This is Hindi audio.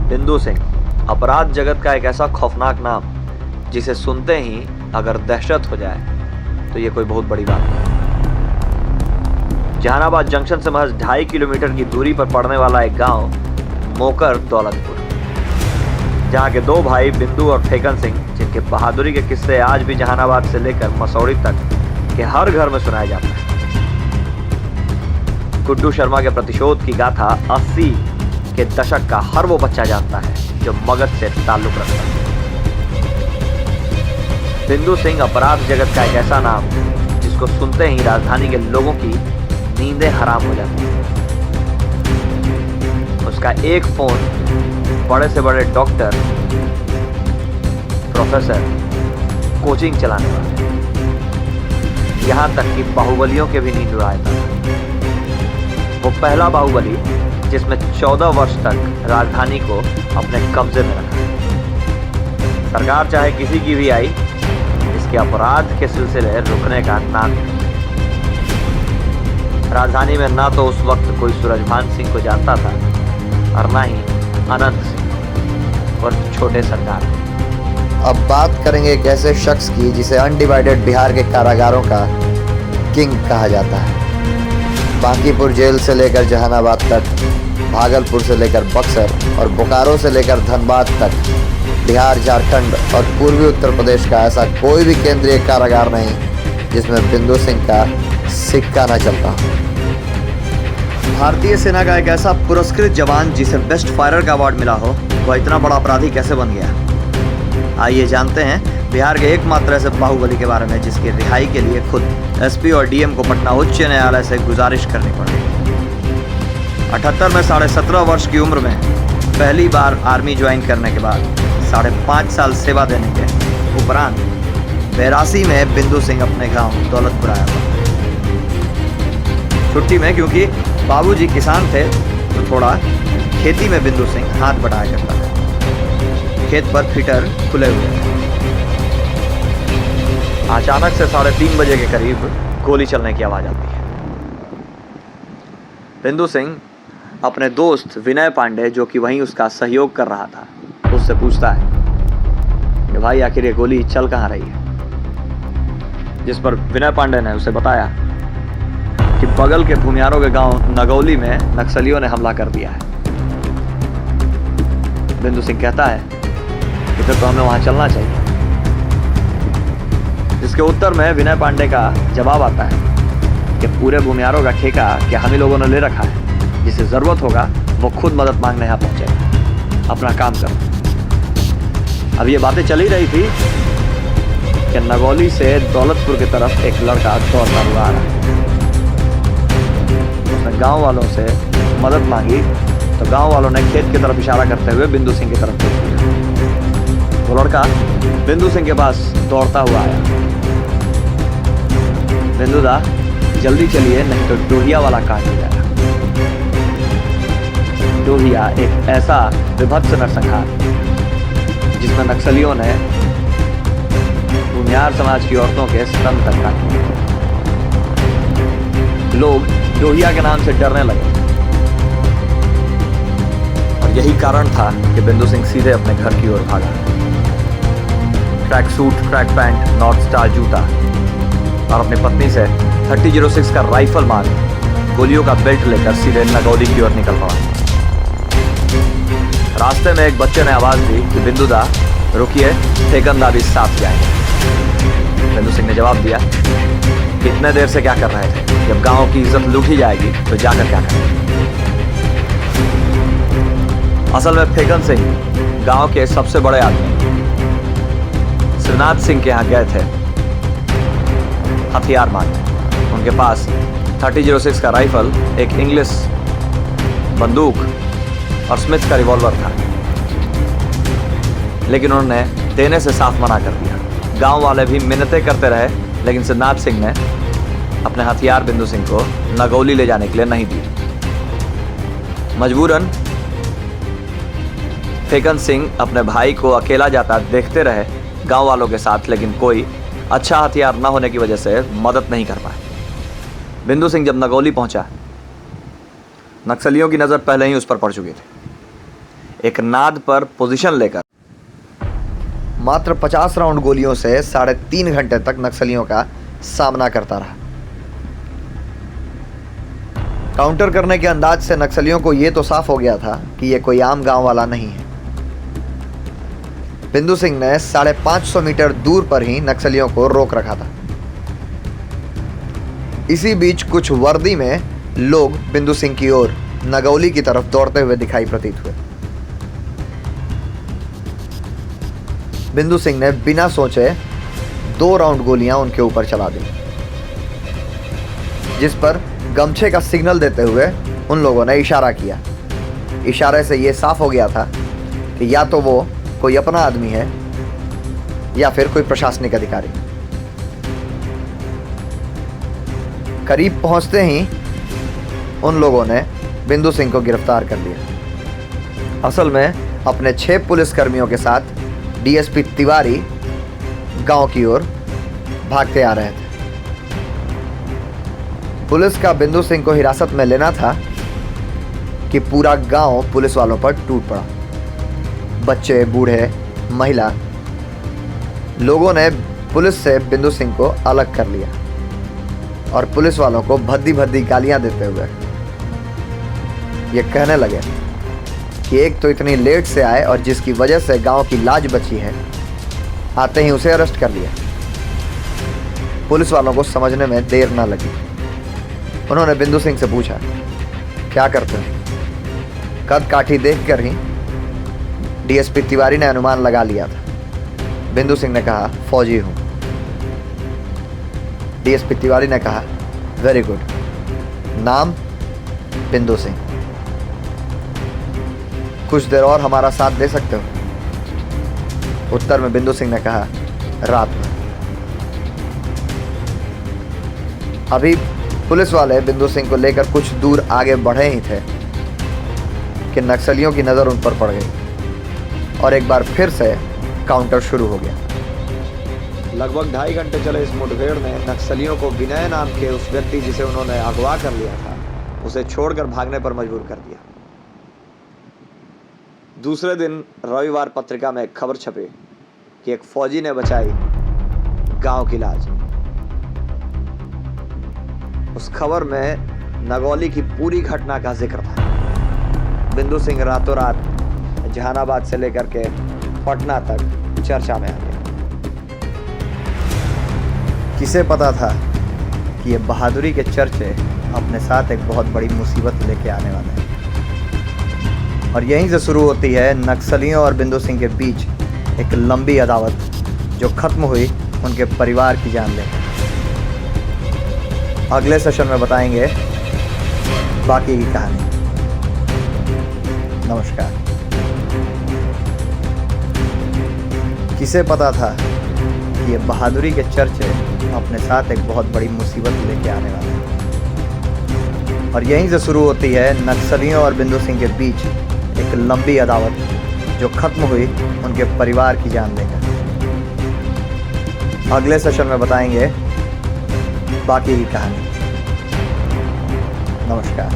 बिंदु सिंह, अपराध जगत का एक ऐसा खौफनाक नाम जिसे सुनते ही अगर दहशत हो जाए तो ये कोई बहुत बड़ी बात नहीं। जहानाबाद जंक्शन से महज 2.5 किलोमीटर की दूरी पर पड़ने वाला एक गांव मोकर दौलतपुर, जहां के दो भाई बिंदु और फेकन सिंह, जिनके बहादुरी के किस्से आज भी जहानाबाद से लेकर मसौड़ी तक के हर घर में सुनाया जाता है। गुड्डू शर्मा के प्रतिशोध की गाथा 80 के दशक का हर वो बच्चा जानता है जो मगध से ताल्लुक रखता है। बिंदु सिंह अपराध जगत का एक ऐसा नाम जिसको सुनते ही राजधानी के लोगों की नींदें हराम हो जाती हैं। उसका एक फोन बड़े से बड़े डॉक्टर, प्रोफेसर, कोचिंग चलाने वाले, यहां तक कि बाहुबलियों के भी नींद उड़ाता था। वो पहला बाहुबली जिसमें 14 वर्ष तक राजधानी को अपने कब्जे में रखा। सरकार चाहे किसी की भी आई, इसके अपराध के सिलसिले रुकने का नाम नहीं। राजधानी में ना तो उस वक्त कोई सूरजभान सिंह को जानता था और ना ही अनंत सिंह और छोटे सरकार। अब बात करेंगे एक ऐसे शख्स की जिसे अनडिवाइडेड बिहार के कारागारों का किंग कहा जाता है। बांकीपुर जेल से लेकर जहानाबाद तक, भागलपुर से लेकर बक्सर और बोकारो से लेकर धनबाद तक, बिहार, झारखंड और पूर्वी उत्तर प्रदेश का ऐसा कोई भी केंद्रीय कारागार नहीं जिसमें बिंदु सिंह का सिक्का न चलता। भारतीय सेना का एक ऐसा पुरस्कृत जवान जिसे बेस्ट फायरर का अवार्ड मिला हो, वह इतना बड़ा अपराधी कैसे बन गया? आइए जानते हैं बिहार के एकमात्र ऐसे बाहुबली के बारे में जिसकी रिहाई के लिए खुद एसपी और डीएम को पटना उच्च न्यायालय से गुजारिश करनी पड़ी। 78 में 17.5 वर्ष की उम्र में पहली बार आर्मी ज्वाइन करने के बाद 5.5 साल सेवा देने के उपरांत 82 में बिंदु सिंह अपने गांव दौलतपुर आया था छुट्टी में, क्योंकि बाबूजी किसान थे तो थोड़ा खेती में बिंदु सिंह हाथ बटाया करता था। खेत पर फिटर खुले हुए थे। अचानक से 3:30 बजे के करीब गोली चलने की आवाज आती है। बिंदु सिंह अपने दोस्त विनय पांडे, जो कि वहीं उसका सहयोग कर रहा था, उससे पूछता है कि भाई आखिर ये गोली चल कहाँ रही है? जिस पर विनय पांडे ने उसे बताया कि बगल के भूमियारों के गांव नगौली में नक्सलियों ने हमला कर दिया है। बिंदु सिंह कहता है कि फिर तो हमें वहां चलना चाहिए। जिसके उत्तर में विनय पांडे का जवाब आता है कि पूरे भूमियारों का ठेका क्या हम ही लोगों ने ले रखा है, जिसे जरूरत होगा वो खुद मदद मांगने यहाँ पहुंचेगा, अपना काम करो। अब ये बातें चल ही रही थी कि नगौली से दौलतपुर की तरफ एक लड़का दौड़ता हुआ आ रहा है। उसने गांव वालों से मदद मांगी तो गांव वालों ने खेत की तरफ इशारा करते हुए बिंदु सिंह की तरफ देख लिया। वो लड़का बिंदु सिंह के पास दौड़ता हुआ आया। बिंदु दा, जल्दी चलिए नहीं तो डोहिया वाला कांड हो जाएगा। डोहिया एक ऐसा विभत्स नरसंहार जिसमें नक्सलियों ने भूमियार समाज की औरतों के स्तन तक काटे। लोग डोहिया के नाम से डरने लगे और यही कारण था कि बिंदु सिंह सीधे अपने घर की ओर भागा। Track suit, track pant, north star जूता और अपनी पत्नी से 3006 का राइफल मार गोलियों का बेल्ट लेकर सीधे नगौली की ओर निकल पड़ा। रास्ते में एक बच्चे ने आवाज दी कि बिंदु दा रुकिए, फेकन दा भी साथ जाएंगे। बिंदु सिंह ने जवाब दिया, इतने देर से क्या कर रहे थे? जब गांव की इज्जत लूटी जाएगी तो जाकर क्या करेंगे? असल में फेकन सिंह गांव के सबसे बड़े आदमी श्रीनाथ सिंह के यहाँ गए थे हथियार मांगने। उनके पास 3006 का राइफल, एक इंग्लिश बंदूक और स्मिथ का रिवॉल्वर था, लेकिन उन्होंने देने से साफ मना कर दिया। गांव वाले भी मिन्नतें करते रहे, लेकिन श्रीनाथ सिंह ने अपने हथियार बिंदु सिंह को नगौली ले जाने के लिए नहीं दिए। मजबूरन फेकन सिंह अपने भाई को अकेला जाता देखते रहे गांव वालों के साथ, लेकिन कोई अच्छा हथियार न होने की वजह से मदद नहीं कर पाए। बिंदु सिंह जब नगौली पहुंचा, नक्सलियों की नज़र पहले ही उस पर पड़ चुकी थी। एक नाद पर पोजीशन लेकर मात्र 50 राउंड गोलियों से 3.5 घंटे तक नक्सलियों का सामना करता रहा। काउंटर करने के अंदाज से नक्सलियों को यह तो साफ हो गया था कि यह कोई आम गांव वाला नहीं है। बिंदु सिंह ने 550 मीटर दूर पर ही नक्सलियों को रोक रखा था। इसी बीच कुछ वर्दी में लोग बिंदु सिंह की ओर नगौली की तरफ दौड़ते हुए दिखाई प्रतीत हुए। बिंदु सिंह ने बिना सोचे 2 राउंड गोलियां उनके ऊपर चला दी, जिस पर गमछे का सिग्नल देते हुए उन लोगों ने इशारा किया। इशारे से यह साफ हो गया था कि या तो वो कोई अपना आदमी है या फिर कोई प्रशासनिक अधिकारी। करीब पहुंचते ही उन लोगों ने बिंदु सिंह को गिरफ्तार कर लिया। असल में अपने 6 पुलिसकर्मियों के साथ डीएसपी तिवारी गांव की ओर भागते आ रहे थे। पुलिस का बिंदु सिंह को हिरासत में लेना था कि पूरा गांव पुलिस वालों पर टूट पड़ा। बच्चे, बूढ़े, महिला लोगों ने पुलिस से बिंदु सिंह को अलग कर लिया और पुलिस वालों को भद्दी भद्दी गालियां देते हुए ये कहने लगे कि एक तो इतनी लेट से आए और जिसकी वजह से गांव की लाज बची है, आते ही उसे अरेस्ट कर लिया। पुलिस वालों को समझने में देर ना लगी। उन्होंने बिंदु सिंह से पूछा, क्या करते हो? कद काठी देखकर ही डीएसपी तिवारी ने अनुमान लगा लिया था। बिंदु सिंह ने कहा, फौजी हूं। डीएसपी तिवारी ने कहा, वेरी गुड, नाम? बिंदु सिंह। कुछ देर और हमारा साथ दे सकते हो? उत्तर में बिंदु सिंह ने कहा, रात में। अभी पुलिस वाले बिंदु सिंह को लेकर कुछ दूर आगे बढ़े ही थे कि नक्सलियों की नज़र उन पर पड़ गई और एक बार फिर से काउंटर शुरू हो गया। लगभग 2.5 घंटे चले इस मुठभेड़ ने नक्सलियों को विनय नाम के उस व्यक्ति जिसे उन्होंने अगवा कर लिया था, उसे छोड़कर भागने पर मजबूर कर दिया। दूसरे दिन रविवार पत्रिका में एक खबर छपी कि एक फौजी ने बचाई गांव की लाज। उस खबर में नगौली की पूरी घटना का जिक्र था। बिंदु सिंह रातों रात जहानाबाद से लेकर के पटना तक चर्चा में आ गया। किसे पता था कि ये बहादुरी के चर्चे अपने साथ एक बहुत बड़ी मुसीबत लेके आने वाले हैं। और यहीं से शुरू होती है नक्सलियों और बिंदु सिंह के बीच एक लंबी अदावत, जो खत्म हुई उनके परिवार की जान लेकर। अगले सेशन में बताएंगे बाकी की कहानी। नमस्कार। किसे पता था कि ये बहादुरी के चर्चे अपने साथ एक बहुत बड़ी मुसीबत लेके आने वाले हैं। और यहीं से शुरू होती है नक्सलियों और बिंदु सिंह के बीच एक लंबी अदावत, जो खत्म हुई उनके परिवार की जान लेकर। अगले सेशन में बताएंगे बाकी की कहानी। नमस्कार।